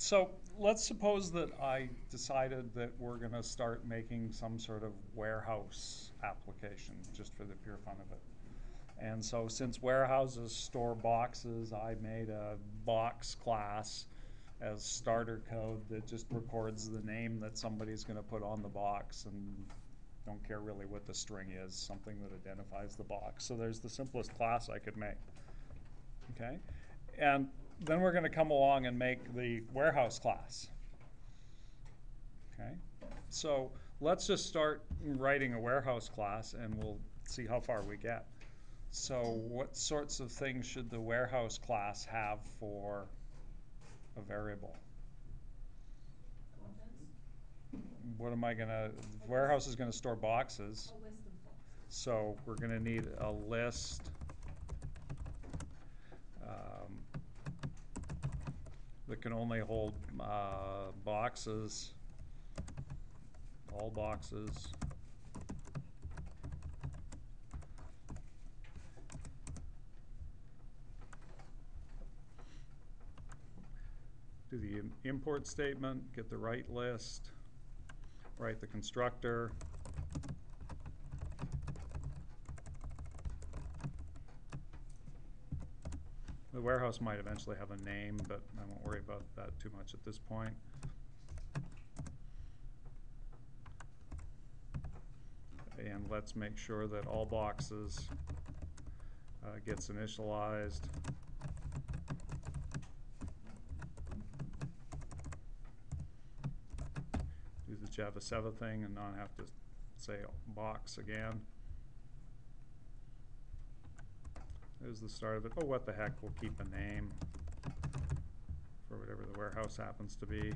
So let's suppose that I decided that we're going to start making some sort of warehouse application just for the pure fun of it. And so since warehouses store boxes, I made a box class as starter code that just records the name that somebody's going to put on the box and don't care really what the string is, something that identifies the box. So there's the simplest class I could make. Okay? And then we're going to come along and make the warehouse class. Okay? So let's just start writing a warehouse class and we'll see how far we get. So what sorts of things should the warehouse class have for a variable? What am I going to, warehouse is going to store boxes. A list of books. So we're going to need a list that can only hold boxes, all boxes. Do the import statement, get the right list, write the constructor. The warehouse might eventually have a name, but I won't worry about that too much at this point. And let's make sure that all boxes gets initialized. Do the Java 7 thing and not have to say box again. There's the start of it. Oh, what the heck, we'll keep a name for whatever the warehouse happens to be.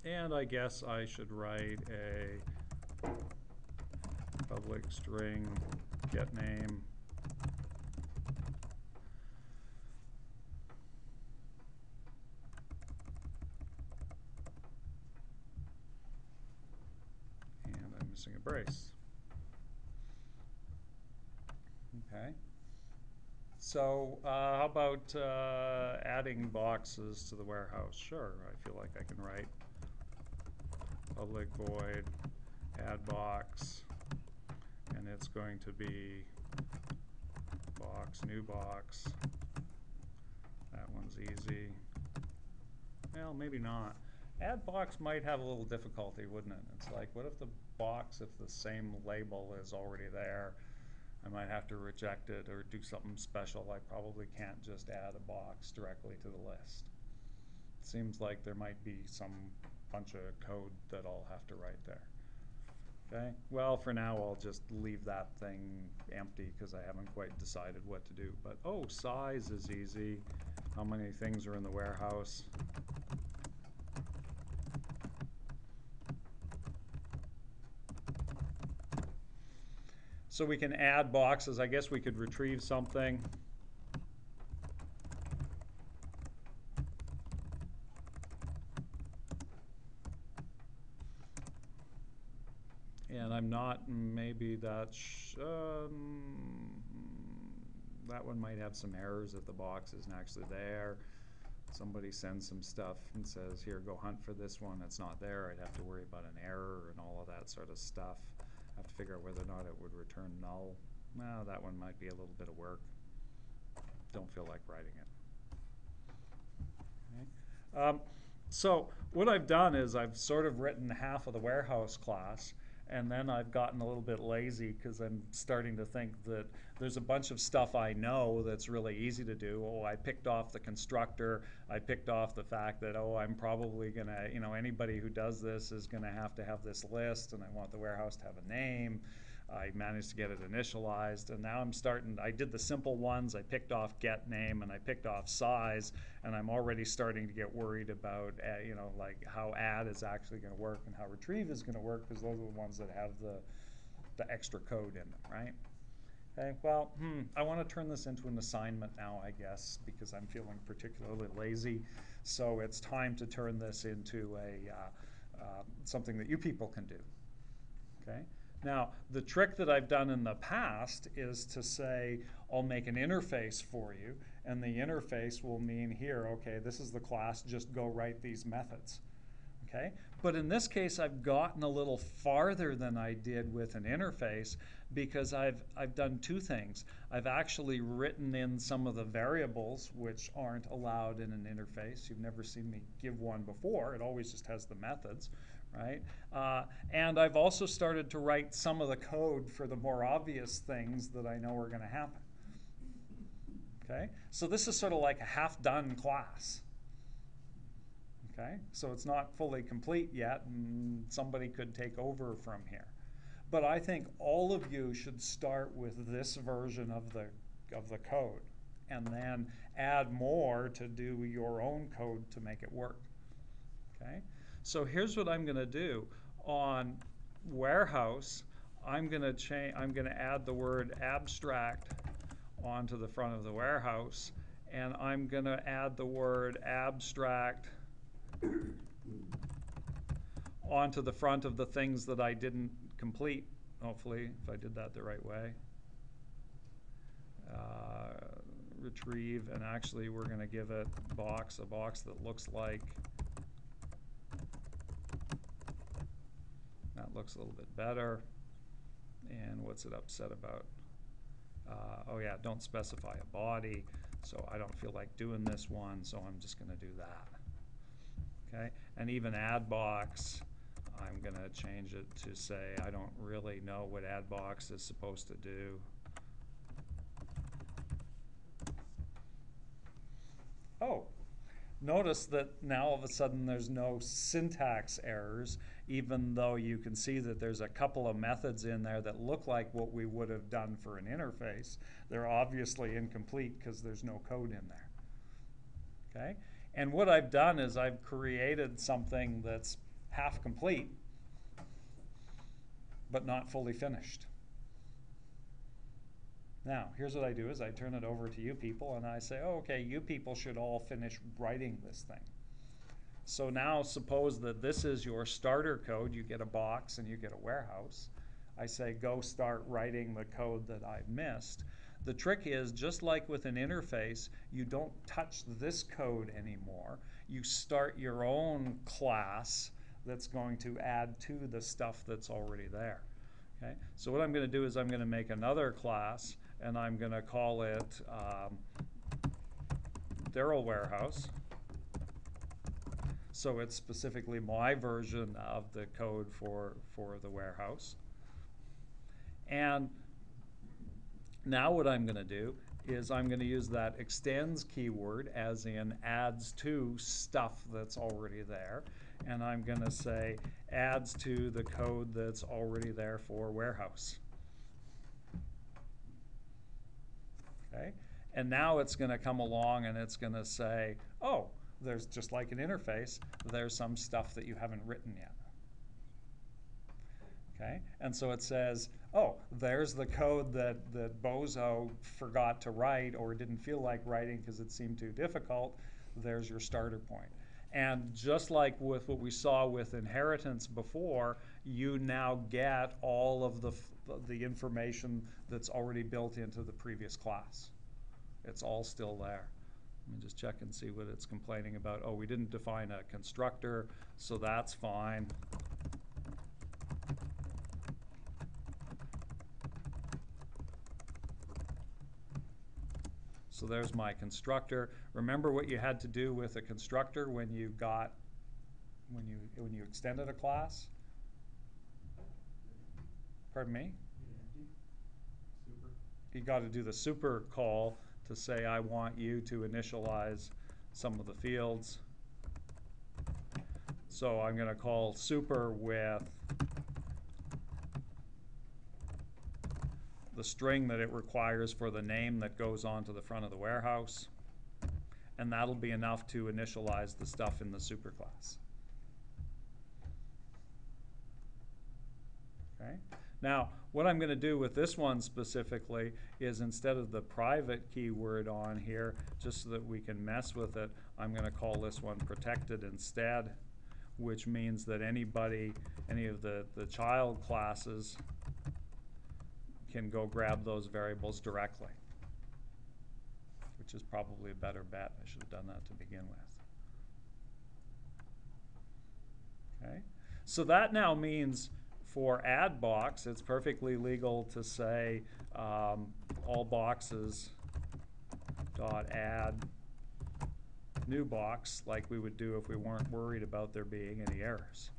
And I guess I should write a public string get name. And I'm missing a brace. Okay. So how about adding boxes to the warehouse? Sure, I feel like I can write public void add box, and it's going to be box new box. That one's easy. Well, maybe not. Add box might have a little difficulty, wouldn't it? It's like, what if the box, if the same label is already there, I might have to reject it or do something special. I probably can't just add a box directly to the list. It seems like there might be some bunch of code that I'll have to write there. Okay, well, for now I'll just leave that thing empty because I haven't quite decided what to do. But oh, size is easy. How many things are in the warehouse? So we can add boxes. I guess we could retrieve something. And I'm not, maybe that one might have some errors if the box isn't actually there. Somebody sends some stuff and says, here, go hunt for this one. It's not there. I'd have to worry about an error and all of that sort of stuff. I have to figure out whether or not it would return null. Well, that one might be a little bit of work. Don't feel like writing it. Okay. So what I've done is I've sort of written half of the warehouse class, and then I've gotten a little bit lazy because I'm starting to think that there's a bunch of stuff I know that's really easy to do. Oh, I picked off the constructor. I picked off the fact that, oh, I'm probably going to, anybody who does this is going to have this list, and I want the warehouse to have a name. I managed to get it initialized, and now I did the simple ones. I picked off get name and I picked off size, and I'm already starting to get worried about, like how add is actually going to work and how retrieve is going to work, because those are the ones that have the extra code in them, right? Okay, well, I want to turn this into an assignment now, I guess, because I'm feeling particularly lazy. So it's time to turn this into a something that you people can do. Okay. Now, the trick that I've done in the past is to say, I'll make an interface for you, and the interface will mean here, okay, this is the class, just go write these methods. Okay? But in this case, I've gotten a little farther than I did with an interface because I've done two things. I've actually written in some of the variables which aren't allowed in an interface. You've never seen me give one before. It always just has the methods, right? And I've also started to write some of the code for the more obvious things that I know are going to happen. Okay? So this is sort of like a half-done class. Okay, so it's not fully complete yet, and somebody could take over from here. But I think all of you should start with this version of the code, and then add more to do your own code to make it work. Okay, so here's what I'm going to do on warehouse. I'm going to add the word abstract onto the front of the warehouse, and I'm going to add the word abstract onto the front of the things that I didn't complete, hopefully, if I did that the right way. Retrieve, and actually we're going to give it a box that looks like, that looks a little bit better. And what's it upset about? Oh yeah, don't specify a body, so I don't feel like doing this one, so I'm just going to do that. Okay, and even add box, I'm going to change it to say I don't really know what add box is supposed to do. Oh, notice that now all of a sudden there's no syntax errors, even though you can see that there's a couple of methods in there that look like what we would have done for an interface. They're obviously incomplete because there's no code in there. Okay? And what I've done is I've created something that's half complete, but not fully finished. Now, here's what I do is I turn it over to you people and I say, oh, okay, you people should all finish writing this thing. So now suppose that this is your starter code. You get a box and you get a warehouse. I say, go start writing the code that I've missed. The trick is, just like with an interface, you don't touch this code anymore. You start your own class that's going to add to the stuff that's already there. Okay? So what I'm going to do is I'm going to make another class, and I'm going to call it Daryl Warehouse. So it's specifically my version of the code for the warehouse. And now what I'm going to do is I'm going to use that extends keyword, as in adds to stuff that's already there. And I'm going to say adds to the code that's already there for warehouse. Okay? And now it's going to come along and it's going to say, oh, there's just like an interface, there's some stuff that you haven't written yet. Okay? And so it says, oh, there's the code that Bozo forgot to write or didn't feel like writing because it seemed too difficult. There's your starter point. And just like with what we saw with inheritance before, you now get all of the information that's already built into the previous class. It's all still there. Let me just check and see what it's complaining about. Oh, we didn't define a constructor, so that's fine. So there's my constructor. Remember what you had to do with a constructor when you extended a class? Pardon me? You got to do the super call to say I want you to initialize some of the fields. So I'm going to call super with the string that it requires for the name that goes onto the front of the warehouse. And that'll be enough to initialize the stuff in the superclass. Okay? Now, what I'm going to do with this one specifically is instead of the private keyword on here, just so that we can mess with it, I'm going to call this one protected instead, which means that anybody, any of the child classes can go grab those variables directly, which is probably a better bet. I should have done that to begin with. Okay, so that now means for add box, it's perfectly legal to say all boxes dot add new box, like we would do if we weren't worried about there being any errors.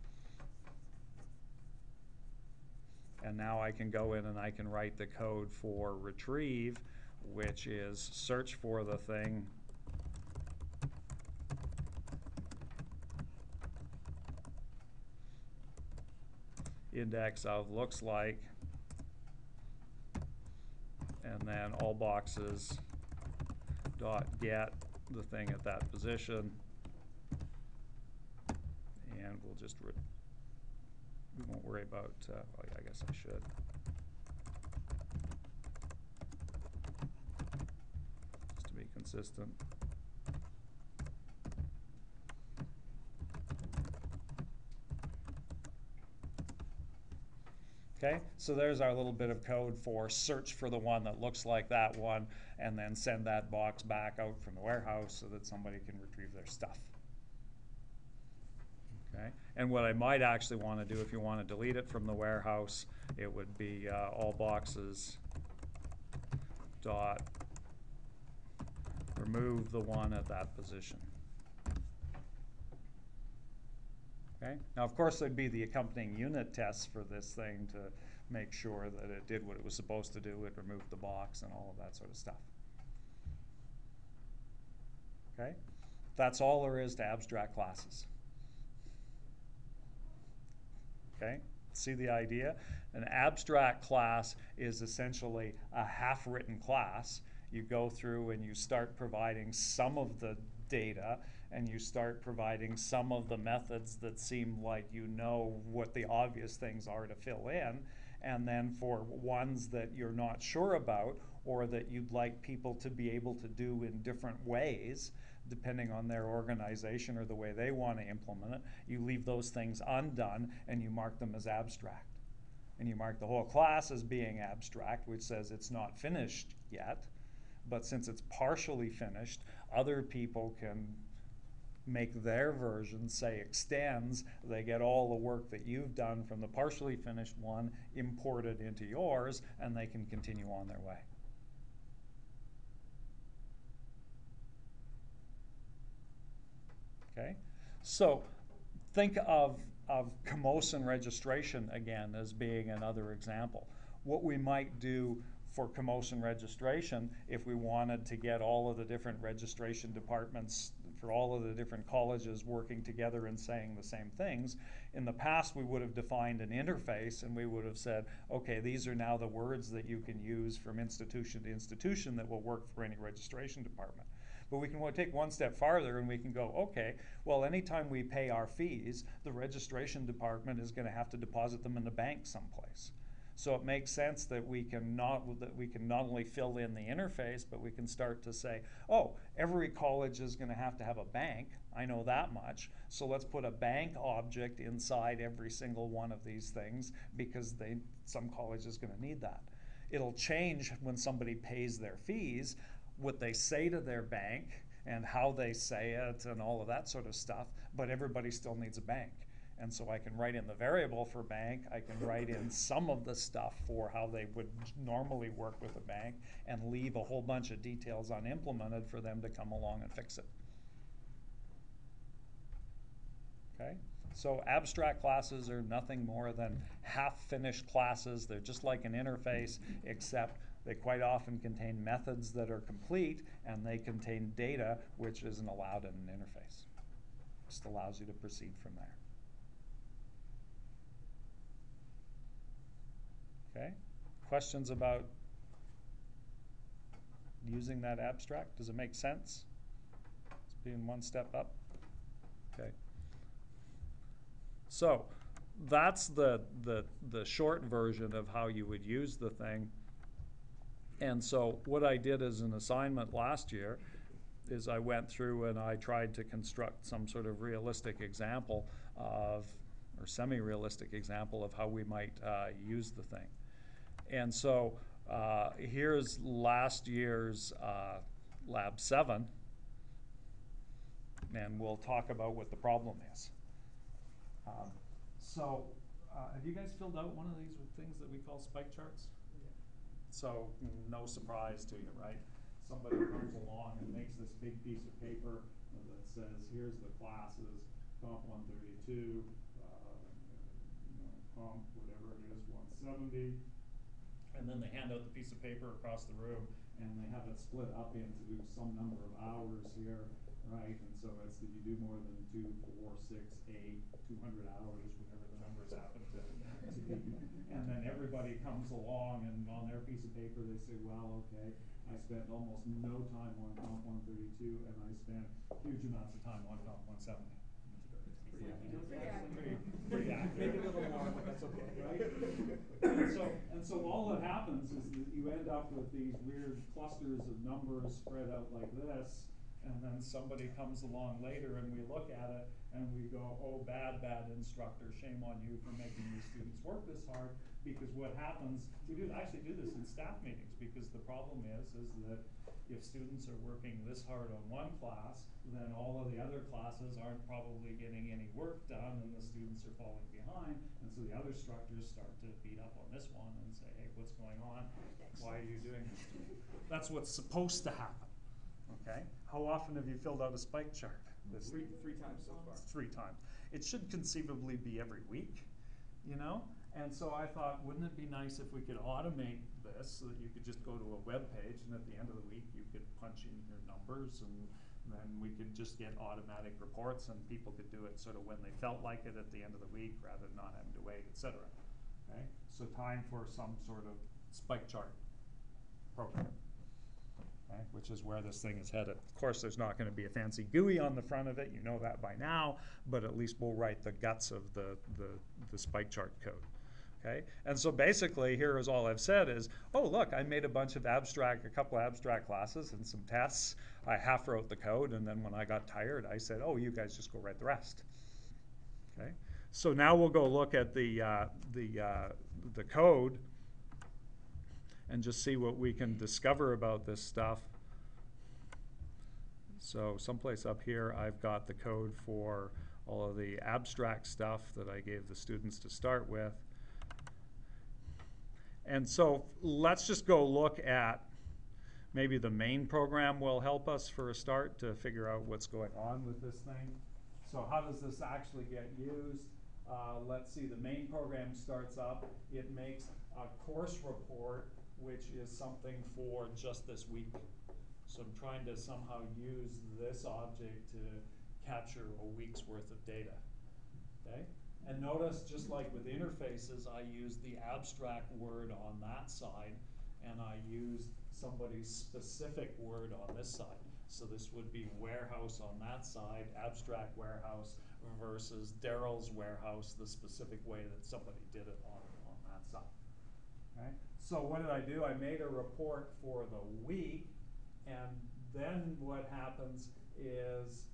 And now I can go in and I can write the code for retrieve, which is search for the thing index of looks like, and then all boxes dot get the thing at that position, and we'll just we won't worry about well, yeah, I guess I should. Just to be consistent. Okay, so there's our little bit of code for search for the one that looks like that one, and then send that box back out from the warehouse so that somebody can retrieve their stuff. Okay, and what I might actually want to do, if you want to delete it from the warehouse, it would be all boxes dot remove the one at that position. Okay. Now, of course, there'd be the accompanying unit tests for this thing to make sure that it did what it was supposed to do. It removed the box and all of that sort of stuff. Okay. That's all there is to abstract classes. Okay. See the idea? An abstract class is essentially a half-written class. You go through and you start providing some of the data, and you start providing some of the methods that seem like you know what the obvious things are to fill in, and then for ones that you're not sure about or that you'd like people to be able to do in different ways, depending on their organization or the way they want to implement it, you leave those things undone and you mark them as abstract. And you mark the whole class as being abstract, which says it's not finished yet, but since it's partially finished, other people can make their version say extends. They get all the work that you've done from the partially finished one imported into yours, and they can continue on their way. Okay, so think of Commotion registration again as being another example. What we might do for Commotion registration, if we wanted to get all of the different registration departments for all of the different colleges working together and saying the same things, in the past we would have defined an interface and we would have said, okay, these are now the words that you can use from institution to institution that will work for any registration department. But we can take one step farther and we can go, okay, well, anytime we pay our fees, the registration department is going to have to deposit them in the bank someplace. So it makes sense that we can not only fill in the interface, but we can start to say, oh, every college is going to have a bank. I know that much. So let's put a bank object inside every single one of these things because some college is going to need that. It'll change when somebody pays their fees, what they say to their bank and how they say it and all of that sort of stuff, but everybody still needs a bank. And so I can write in the variable for bank, I can write in some of the stuff for how they would normally work with a bank, and leave a whole bunch of details unimplemented for them to come along and fix it. Okay? So abstract classes are nothing more than half-finished classes. They're just like an interface, except they quite often contain methods that are complete, and they contain data which isn't allowed in an interface. Just allows you to proceed from there. Okay, questions about using that abstract? Does it make sense? It's being one step up. Okay. So that's the short version of how you would use the thing. And so what I did as an assignment last year is I went through and I tried to construct some sort of realistic example of, or semi-realistic example of how we might use the thing. And so here's last year's Lab 7, and we'll talk about what the problem is. Have you guys filled out one of these things that we call spike charts? Yeah. So no surprise to you, right? Somebody comes along and makes this big piece of paper that says, here's the classes, Comp132, Comp whatever it is, 170, and then they hand out the piece of paper across the room, and they have it split up into some number of hours here, right? And so it's that you do more than 2, 4, 6, 8, 200 hours, whatever the numbers happen to be. And then everybody comes along, and on their piece of paper they say, well, okay, I spent almost no time on Comp132, and I spent huge amounts of time on Comp170. Pretty accurate. Maybe a little more, but that's okay, right? and so all that happens is that you end up with these weird clusters of numbers spread out like this, and then somebody comes along later and we look at it and we go, oh, bad instructor, shame on you for making these students work this hard. Because what happens, we actually do this in staff meetings, because the problem is that if students are working this hard on one class, then all of the other classes aren't probably getting any work done, and the students are falling behind, and so the other instructors start to beat up on this one and say, hey, what's going on? Why are you doing this to me? That's what's supposed to happen, okay? How often have you filled out a spike chart? Three times so far. 3 times. It should conceivably be every week, you know? And so I thought, wouldn't it be nice if we could automate this so that you could just go to a web page, and at the end of the week you could punch in your numbers, and then we could just get automatic reports, and people could do it sort of when they felt like it at the end of the week rather than not having to wait, etc. Okay? So time for some sort of spike chart program. Okay, which is where this thing is headed. Of course, there's not going to be a fancy GUI on the front of it, you know that by now, but at least we'll write the guts of the spike chart code. Okay, and so basically here is all I've said is, oh look, I made a couple abstract classes and some tests. I half wrote the code, and then when I got tired, I said, oh, you guys just go write the rest. Okay, so now we'll go look at the code and just see what we can discover about this stuff. So someplace up here, I've got the code for all of the abstract stuff that I gave the students to start with. And so let's just go look at, maybe the main program will help us for a start to figure out what's going on with this thing. So how does this actually get used? Let's see, the main program starts up. It makes a course report, which is something for just this week. So I'm trying to somehow use this object to capture a week's worth of data, okay? And notice, just like with interfaces, I used the abstract word on that side, and I used somebody's specific word on this side. So this would be warehouse on that side, abstract warehouse, versus Daryl's warehouse, the specific way that somebody did it on that side. Okay? So what did I do? I made a report for the week, and then what happens is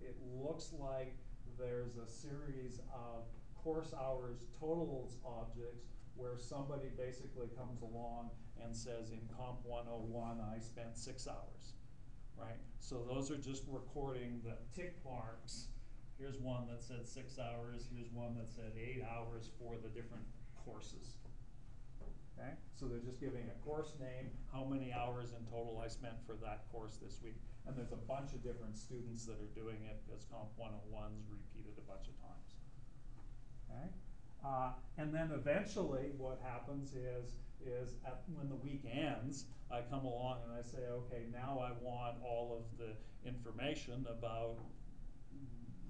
it looks like there's a series of course hours totals objects where somebody basically comes along and says, in Comp 101 I spent 6 hours, right? So those are just recording the tick marks. Here's one that said 6 hours, here's one that said 8 hours for the different courses. Okay? So they're just giving a course name, how many hours in total I spent for that course this week. And there's a bunch of different students that are doing it, because Comp 101's repeated a bunch of times. Okay? And then eventually what happens is when the week ends, I come along and I say, okay, now I want all of the information about,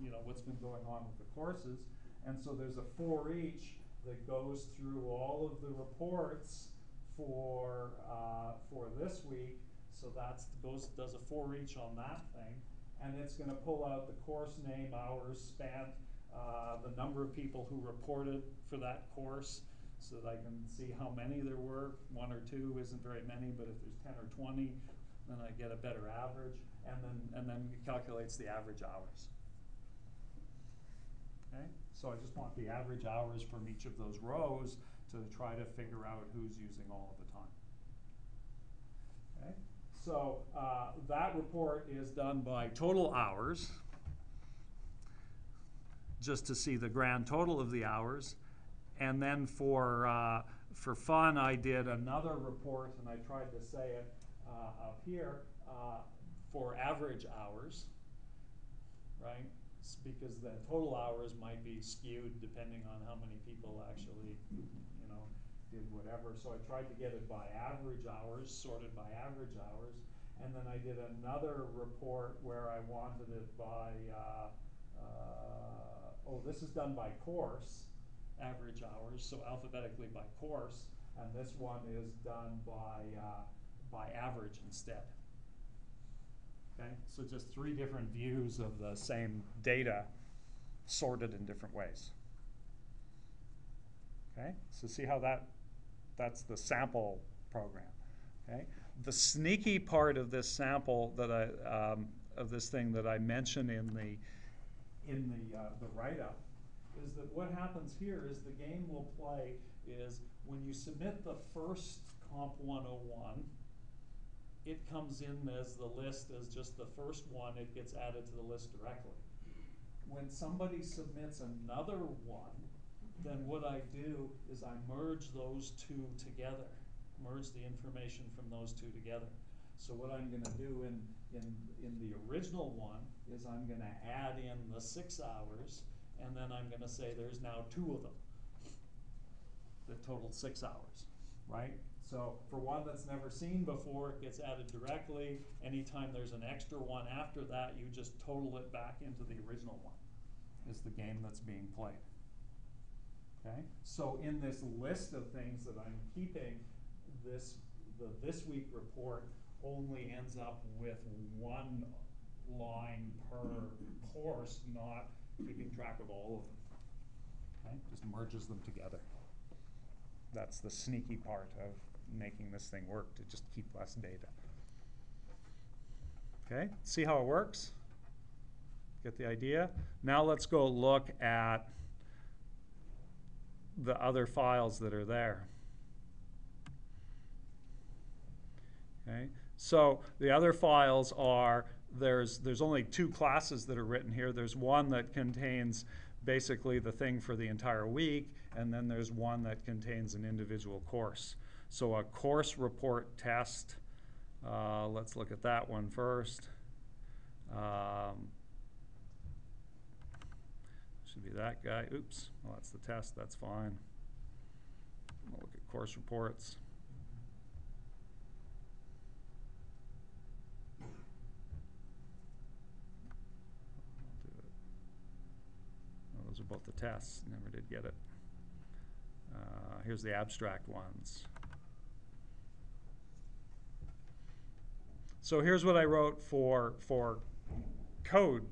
you know, what's been going on with the courses. And so there's a for each that goes through all of the reports for this week. So does a for each on that thing, and it's going to pull out the course name, hours spent, the number of people who reported for that course so that I can see how many there were. 1 or 2 isn't very many, but if there's 10 or 20, then I get a better average, and then it calculates the average hours. Okay? So I just want the average hours from each of those rows to try to figure out who's using all of the time. Okay? So that report is done by total hours, just to see the grand total of the hours. And then for fun, I did another report, and I tried to say it up here, for average hours, right? Because the total hours might be skewed depending on how many people actually, did whatever. So I tried to get it by average hours, sorted by average hours. And then I did another report where I wanted it by, this is done by course, average hours, so alphabetically by course. And this one is done by average instead. Okay, so just 3 different views of the same data sorted in different ways. Okay, so see how that's the sample program. Okay, the sneaky part of this sample that of this thing that I mentioned in the write-up is that what happens here is the game will play is when you submit the first Comp101, it comes in as the list as just the first one, it gets added to the list directly. When somebody submits another one, then what I do is I merge those 2 together, merge the information from those 2 together. So what I'm going to do in the original one is I'm going to add in the 6 hours, and then I'm going to say there's now 2 of them that total 6 hours, right? So for one that's never seen before, it gets added directly. Anytime there's an extra one after that, you just total it back into the original one, is the game that's being played. Okay? So in this list of things that I'm keeping, the this week report only ends up with 1 line per course, not keeping track of all of them. Okay? Just merges them together. That's the sneaky part of making this thing work, to just keep less data. Okay, see how it works? Get the idea? Now let's go look at the other files that are there. Okay, so the other files are, there's only 2 classes that are written here. There's one that contains basically the thing for the entire week, and then there's one that contains an individual course. So a course report test, let's look at that one first. Should be that guy. Oops, well, that's the test, that's fine. We'll look at course reports. Those are both the tests, never did get it. Here's the abstract ones. So here's what I wrote for code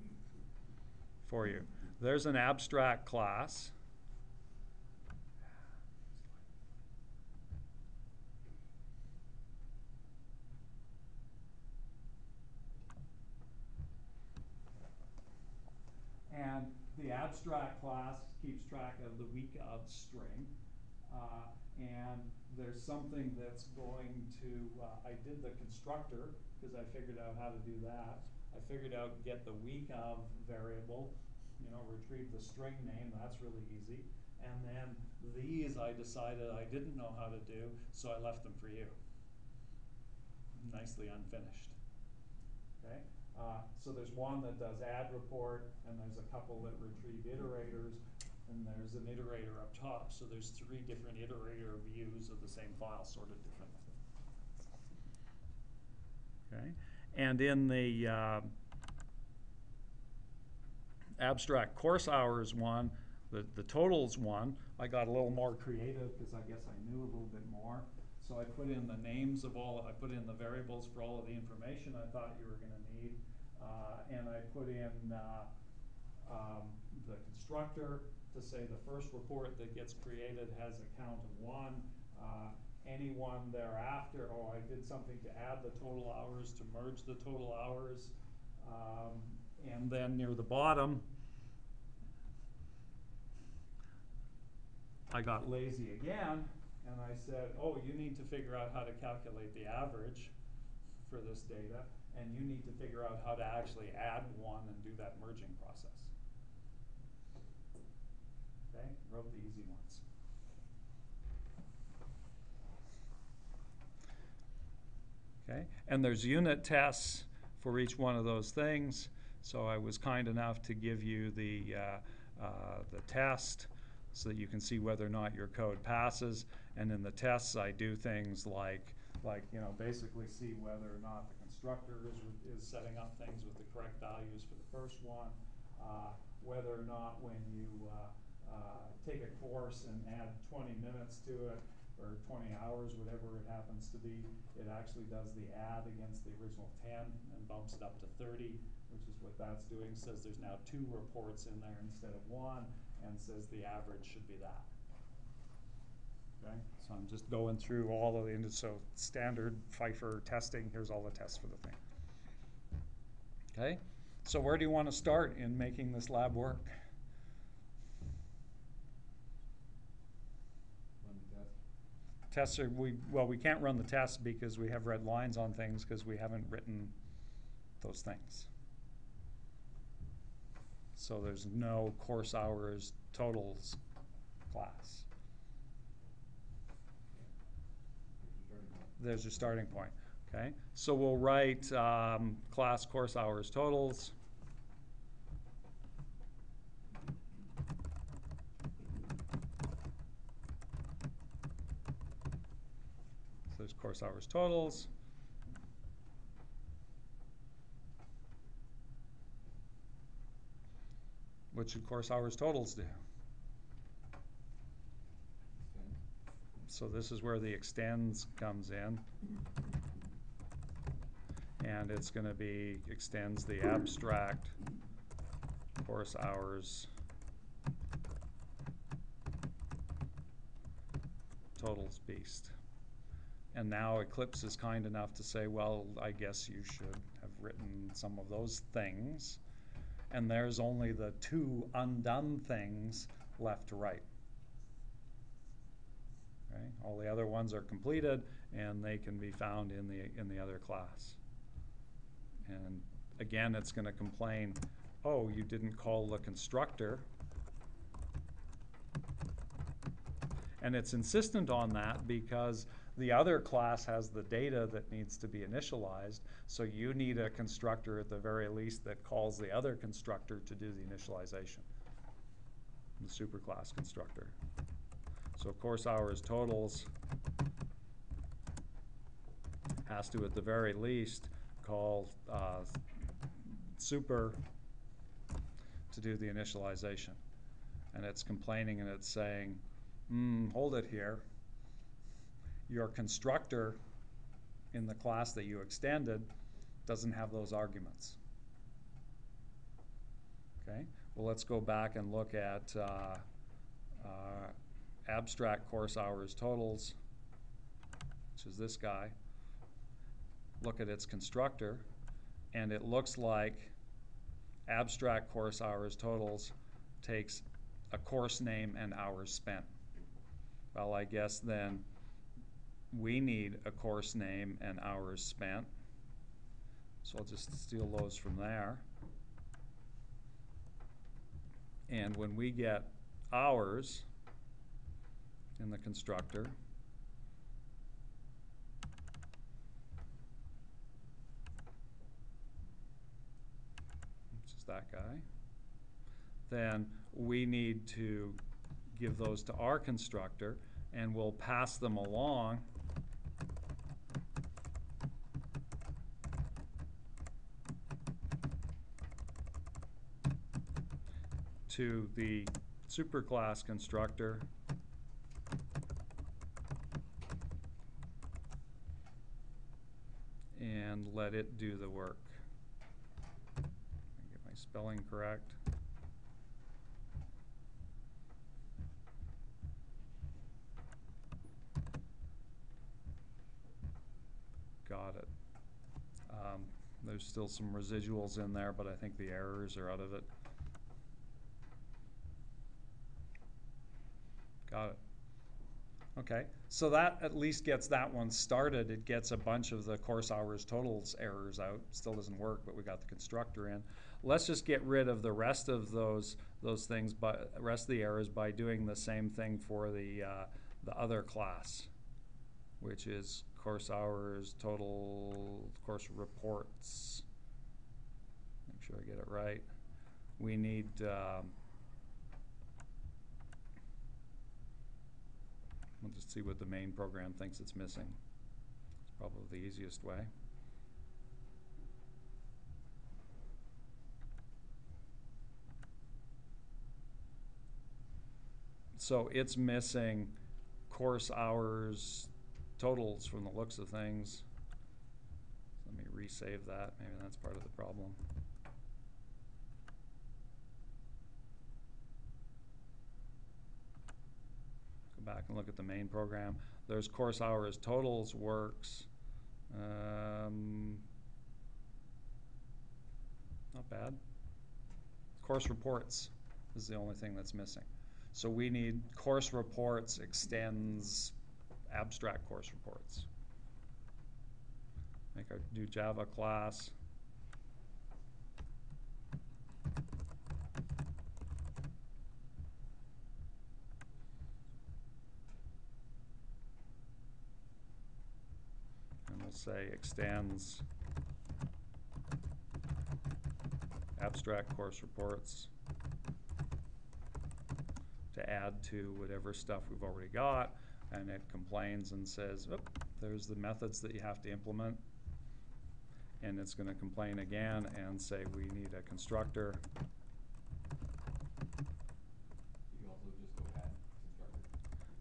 for you. There's an abstract class. And the abstract class keeps track of the week of string. And there's something that's going to, I did the constructor because I figured out how to do that. I figured out get the week of variable, retrieve the string name, that's really easy. And then these I decided I didn't know how to do, so I left them for you. Nicely unfinished. Okay? So there's one that does add report, and there's a couple that retrieve iterators, and there's an iterator up top. So there's 3 different iterator views of the same file sorted differently. Okay? And in the abstract course hours one, the totals one, I got a little more creative because I guess I knew a little bit more. So I put in the names of I put in the variables for all of the information I thought you were going to need. And I put in the constructor constructor to say the first report that gets created has a count of 1. Any one thereafter, oh, I did something to add the total hours, to merge the total hours. And then near the bottom, I got lazy again, and I said, oh, you need to figure out how to calculate the average for this data, and you need to figure out how to actually add 1 and do that merging process. Okay, wrote the easy ones. Okay, and there's unit tests for each one of those things. So I was kind enough to give you the test so that you can see whether or not your code passes. And in the tests, I do things like basically see whether or not the constructor is setting up things with the correct values for the first one, whether or not when you take a course and add 20 minutes to it, or 20 hours, whatever it happens to be, it actually does the add against the original 10 and bumps it up to 30, which is what that's doing. Says there's now 2 reports in there instead of 1, and says the average should be that. Okay, so I'm just going through all of the, so standard Pfeiffer testing, here's all the tests for the thing. Okay, so where do you want to start in making this lab work? Tests are, we can't run the tests because we have red lines on things because we haven't written those things. So there's no course hours totals class. There's your starting point. Okay, so we'll write class course hours totals. So there's course hours totals. What should course hours totals do? So this is where the extends comes in. And it's going to be extends the abstract course hours totals beast. And now Eclipse is kind enough to say, well, I guess you should have written some of those things. And there's only the 2 undone things left to write. Okay? All the other ones are completed, and they can be found in the other class. And again, it's going to complain, oh, you didn't call the constructor. And it's insistent on that because the other class has the data that needs to be initialized, so you need a constructor at the very least that calls the other constructor to do the initialization, the superclass constructor. So course hours totals has to, at the very least, call super to do the initialization. And it's complaining and it's saying, hold it here. Your constructor in the class that you extended doesn't have those arguments. Okay, well, let's go back and look at abstract course hours totals, which is this guy. Look at its constructor, and it looks like abstract course hours totals takes a course name and hours spent. Well, I guess then we need a course name and hours spent. So I'll just steal those from there. And when we get hours in the constructor, which is that guy, then we need to give those to our constructor, and we'll pass them along to the superclass constructor and let it do the work. Get my spelling correct. There's still some residuals in there, but I think the errors are out of it. Got it. Okay, so that at least gets that one started. It gets a bunch of the course hours totals errors out. Still doesn't work, but we got the constructor in. Let's just get rid of the rest of those things, but rest of the errors by doing the same thing for the other class, which is course hours total course reports. Make sure I get it right. We need we'll just see what the main program thinks it's missing. It's probably the easiest way. So it's missing course hours totals from the looks of things. Let me resave that. Maybe that's part of the problem. Go back and look at the main program. There's course hours totals works. Not bad. Course reports is the only thing that's missing. So we need course reports extends abstract course reports. Make our new Java class. And we'll say extends abstract course reports to add to whatever stuff we've already got, and it complains and says, oh, there's the methods that you have to implement, and it's going to complain again and say we need a constructor. You also just go add constructor?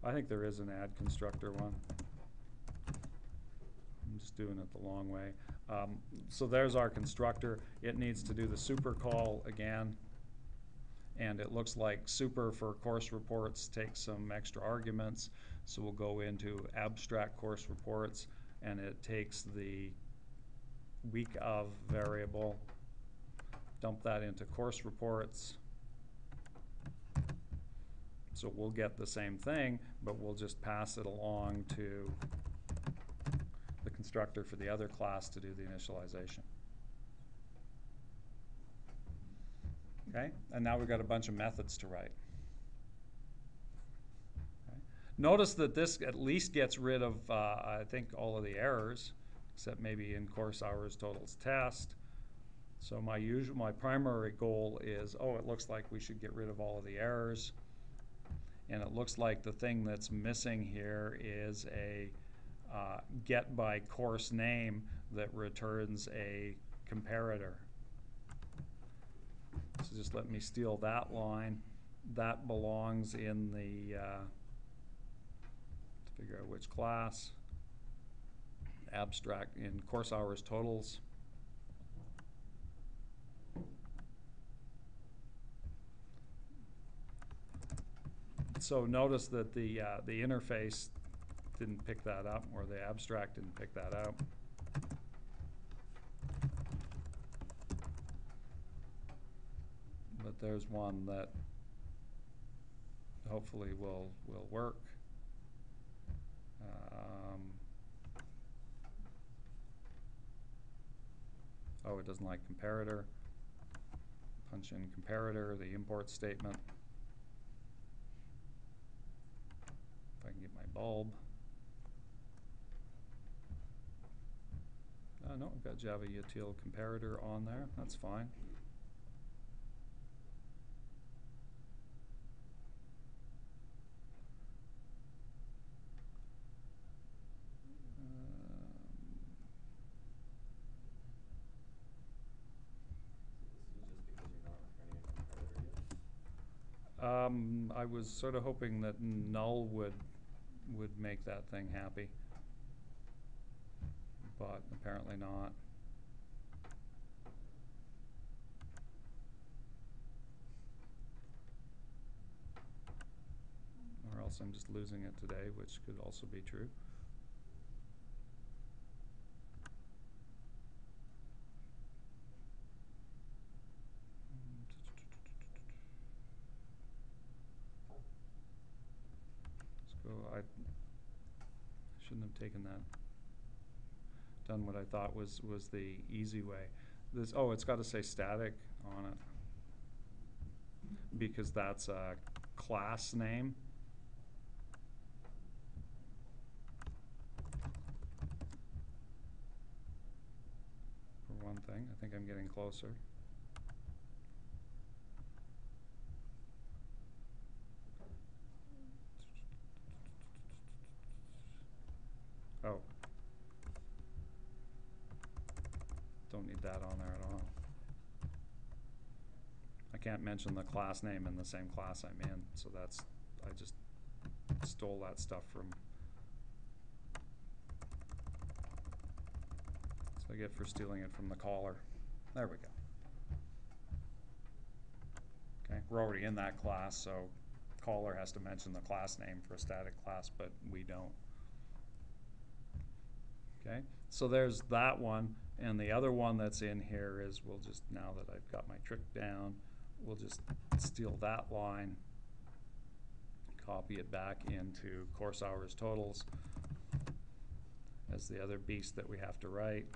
I think there is an add constructor one. I'm just doing it the long way. So there's our constructor. It needs to do the super call again. And it looks like super for course reports takes some extra arguments. So we'll go into abstract course reports, and it takes the week of variable, dump that into course reports. So we'll get the same thing, but we'll just pass it along to the constructor for the other class to do the initialization. Okay, and now we've got a bunch of methods to write. Okay. Notice that this at least gets rid of, I think, all of the errors, except maybe in course hours totals test. So my primary goal is, it looks like we should get rid of all of the errors. And it looks like the thing that's missing here is a get by course name that returns a comparator. So just let me steal that line. That belongs in the, to figure out which class, abstract in course hours totals. So notice that the interface didn't pick that up, or the abstract didn't pick that out. But there's one that hopefully will work. It doesn't like comparator. Punch in comparator, the import statement. If I can get my bulb. No, I've got Java util comparator on there. That's fine. I was sort of hoping that null would make that thing happy, but apparently not. Or else I'm just losing it today, which could also be true. I shouldn't have taken that. Done what I thought was the easy way. This, oh, it's got to say static on it because that's a class name. For one thing, I think I'm getting closer. Oh. Don't need that on there at all. I can't mention the class name in the same class I'm in, so that's, I just stole that stuff from, so I get for stealing it from the caller. There we go. Okay, we're already in that class, so caller has to mention the class name for a static class, but we don't. Okay, so there's that one, and the other one that's in here is, we'll just, now that I've got my trick down, we'll just steal that line, copy it back into course hours totals as the other beast that we have to write.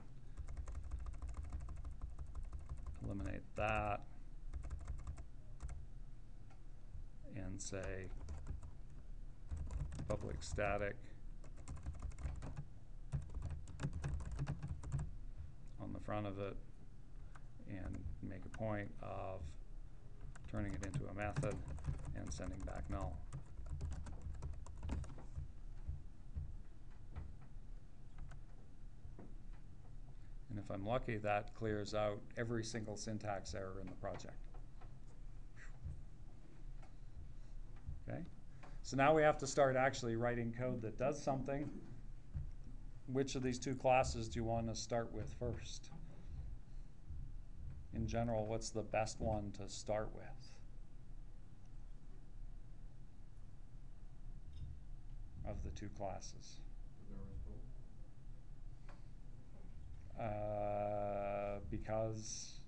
Eliminate that and say public static on the front of it, and make a point of turning it into a method and sending back null. And if I'm lucky, that clears out every single syntax error in the project. Okay, so now we have to start actually writing code that does something. Which of these two classes do you want to start with first? In general, what's the best one to start with? Of the two classes? Because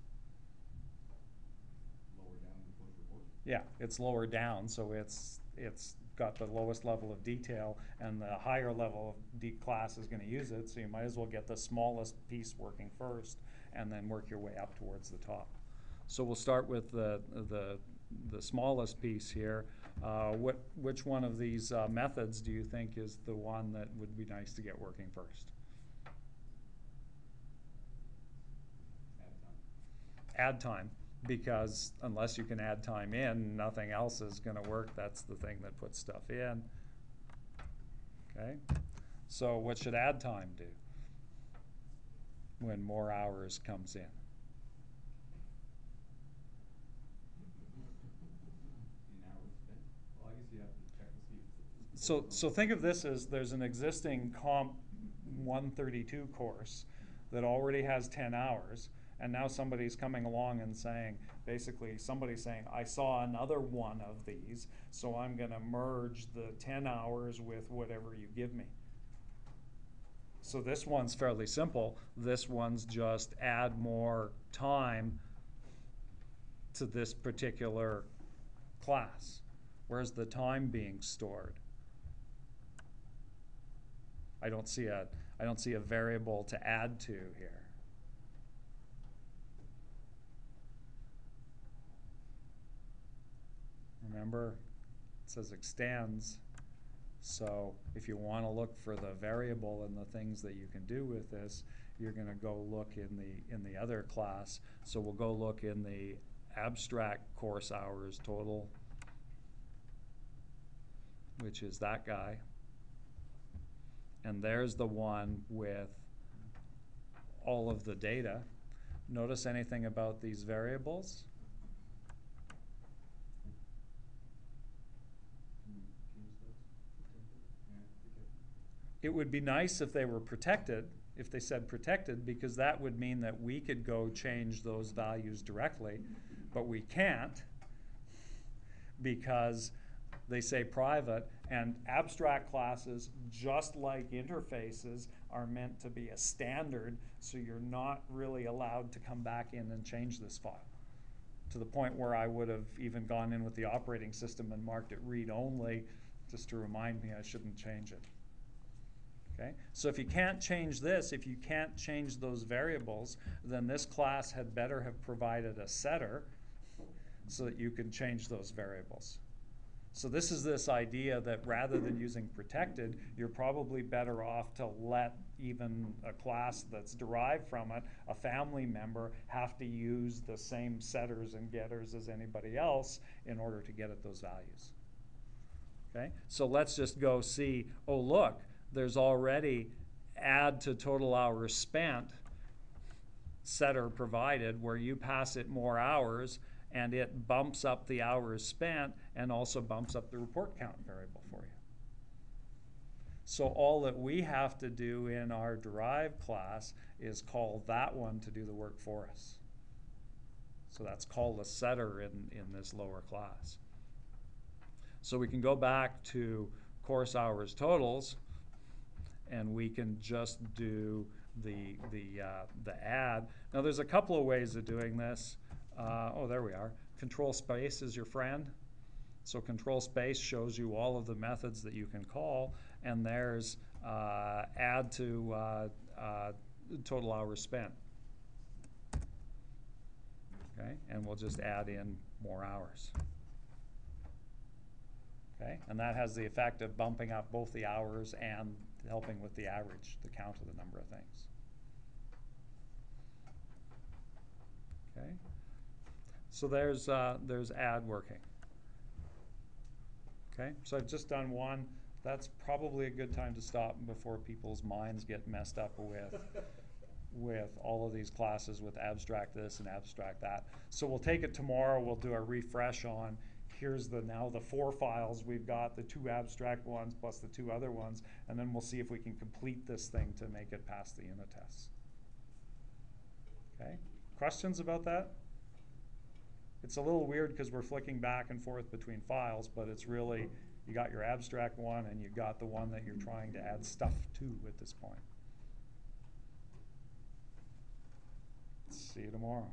Lower down in the push report? yeah, it's lower down, so it's got the lowest level of detail, and the higher level of class is going to use it, so you might as well get the smallest piece working first and then work your way up towards the top. So we'll start with the smallest piece here. Which one of these methods do you think is the one that would be nice to get working first? Add time, because unless you can add time in, nothing else is going to work. That's the thing that puts stuff in. Okay, so what should add time do when more hours comes in? In hours spent? Well, I guess you have to check to see if it's So think of this as there's an existing Comp132 course that already has 10 hours, and now somebody's coming along and saying, basically somebody's saying, I saw another one of these, so I'm going to merge the 10 hours with whatever you give me. So this one's fairly simple. This one's just add more time to this particular class. Where's the time being stored? I don't see a variable to add to here. Remember, it says extends. So if you want to look for the variable and the things that you can do with this, you're going to go look in the other class. So we'll go look in the abstract course hours total, which is that guy. And there's the one with all of the data. Notice anything about these variables? It would be nice if they were protected, if they said protected, because that would mean that we could go change those values directly, but we can't because they say private, and abstract classes, just like interfaces, are meant to be a standard, so you're not really allowed to come back in and change this file. To the point where I would have even gone in with the operating system and marked it read-only, just to remind me I shouldn't change it. Okay? So if you can't change this, if you can't change those variables, then this class had better have provided a setter so that you can change those variables. So this is this idea that rather than using protected, you're probably better off to let even a class that's derived from it, a family member, have to use the same setters and getters as anybody else in order to get at those values. Okay? So let's just go see, oh look, there's already add to total hours spent setter provided where you pass it more hours and it bumps up the hours spent and also bumps up the report count variable for you. So all that we have to do in our derived class is call that one to do the work for us. So that's called a setter in this lower class. So we can go back to course hours totals and we can just do the add. Now there's a couple of ways of doing this. Oh, there we are. Control space is your friend. So control space shows you all of the methods that you can call, and there's add to total hours spent. Okay, and we'll just add in more hours. Okay, and that has the effect of bumping up both the hours and helping with the average, the count of the number of things. Okay, so there's add working. Okay, so I've just done one. That's probably a good time to stop before people's minds get messed up with all of these classes with abstract this and abstract that. So we'll take it tomorrow. We'll do a refresh on here's now the 4 files we've got, the 2 abstract ones plus the 2 other ones, and then we'll see if we can complete this thing to make it past the unit tests. Okay, questions about that? It's a little weird because we're flicking back and forth between files, but it's really, you got your abstract one and you got the one that you're trying to add stuff to at this point. See you tomorrow.